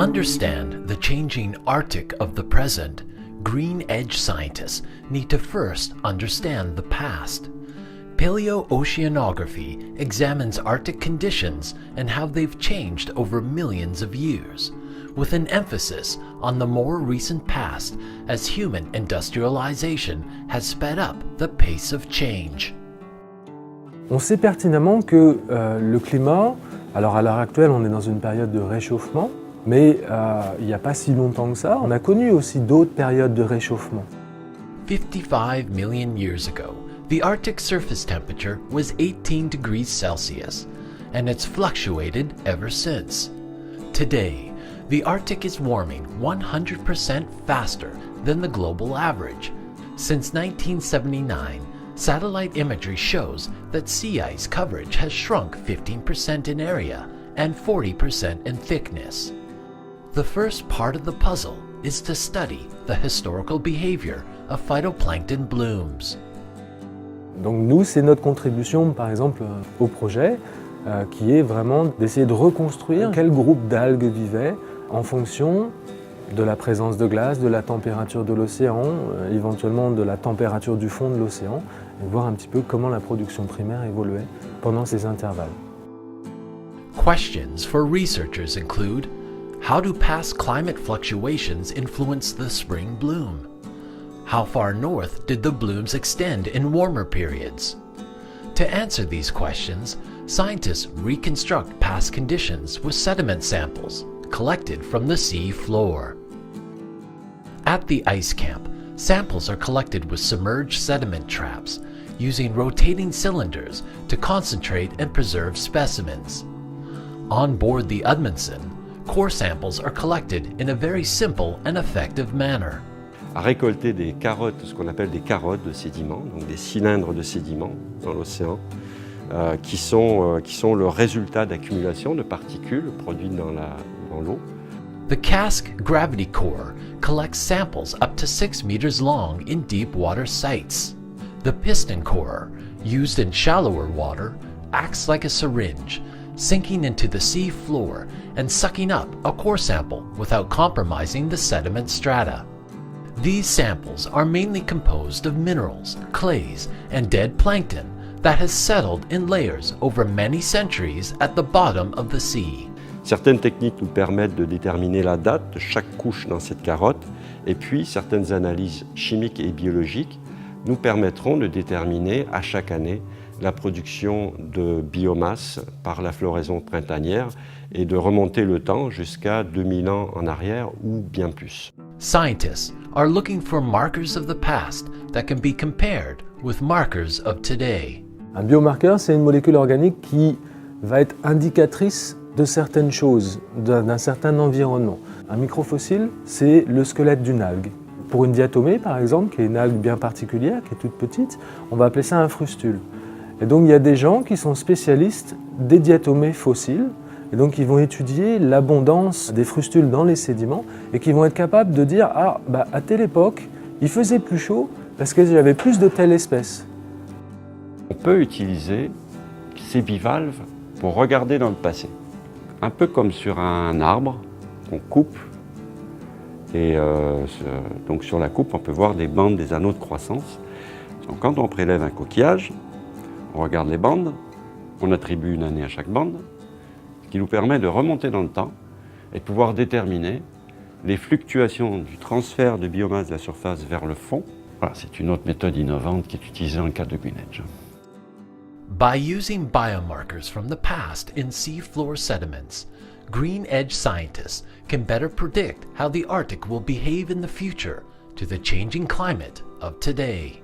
understand the changing Arctic of the present, green edge scientists need to first understand the past. Paleoceanography examines Arctic conditions and how they've changed over millions of years, with an emphasis on the more recent past as human industrialization has sped up the pace of change. On sait pertinemment que le climat, alors à l'heure actuelle on est dans une période de réchauffement, mais il n'y a pas si longtemps que ça, on a connu aussi d'autres périodes de réchauffement. 55 million years ago, the Arctic surface temperature was 18 degrees Celsius, and it's fluctuated ever since. Today, the Arctic is warming 100% faster than the global average. Since 1979, satellite imagery shows that sea ice coverage has shrunk 15% in area and 40% in thickness. The first part of the puzzle is to study the historical behavior of phytoplankton blooms. Donc nous, c'est notre contribution par exemple au projet qui est vraiment d'essayer de reconstruire quel groupe d'algues vivait en fonction de la présence de glace, de la température de l'océan, éventuellement de la température du fond de l'océan, et voir un petit peu comment la production primaire évoluait pendant ces intervalles. Questions for researchers include: how do past climate fluctuations influence the spring bloom? How far north did the blooms extend in warmer periods? To answer these questions, scientists reconstruct past conditions with sediment samples collected from the sea floor. At the ice camp, samples are collected with submerged sediment traps using rotating cylinders to concentrate and preserve specimens. On board the Edmondson, core samples are collected in a very simple and effective manner. À récolter des carottes, ce qu'on appelle des carottes de sédiments, donc des cylindres de sédiments dans l'océan, qui sont le résultat d'accumulation de particules produites dans l'eau. The cask gravity core collects samples up to 6 meters long in deep water sites. The piston core, used in shallower water, acts like a syringe, sinking into the sea floor and sucking up a core sample without compromising the sediment strata. These samples are mainly composed of minerals, clays, and dead plankton that has settled in layers over many centuries at the bottom of the sea. Certaines techniques nous permettent de déterminer la date de chaque couche dans cette carotte, et puis certaines analyses chimiques et biologiques nous permettront de déterminer à chaque année la production de biomasse par la floraison printanière et de remonter le temps jusqu'à 2000 ans en arrière ou bien plus. Scientists are looking for markers of the past that can be compared with markers of today. Un biomarqueur, c'est une molécule organique qui va être indicatrice de certaines choses, d'un certain environnement. Un microfossile, c'est le squelette d'une algue. Pour une diatomée, par exemple, qui est une algue bien particulière, qui est toute petite, on va appeler ça un frustule. Et donc il y a des gens qui sont spécialistes des diatomées fossiles, et donc ils vont étudier l'abondance des frustules dans les sédiments, et qui vont être capables de dire « Ah, à telle époque, il faisait plus chaud parce qu'il y avait plus de telle espèce ». On peut utiliser ces bivalves pour regarder dans le passé. Un peu comme sur un arbre qu'on coupe, et donc sur la coupe on peut voir des bandes, des anneaux de croissance. Donc quand on prélève un coquillage, on regarde les bandes, on attribue une année à chaque bande, ce qui nous permet de remonter dans le temps et de pouvoir déterminer les fluctuations du transfert de biomasse de la surface vers le fond. Voilà, c'est une autre méthode innovante qui est utilisée en cas de greenage. By using biomarkers from the past in seafloor sediments, green edge scientists can better predict how the Arctic will behave in the future to the changing climate of today.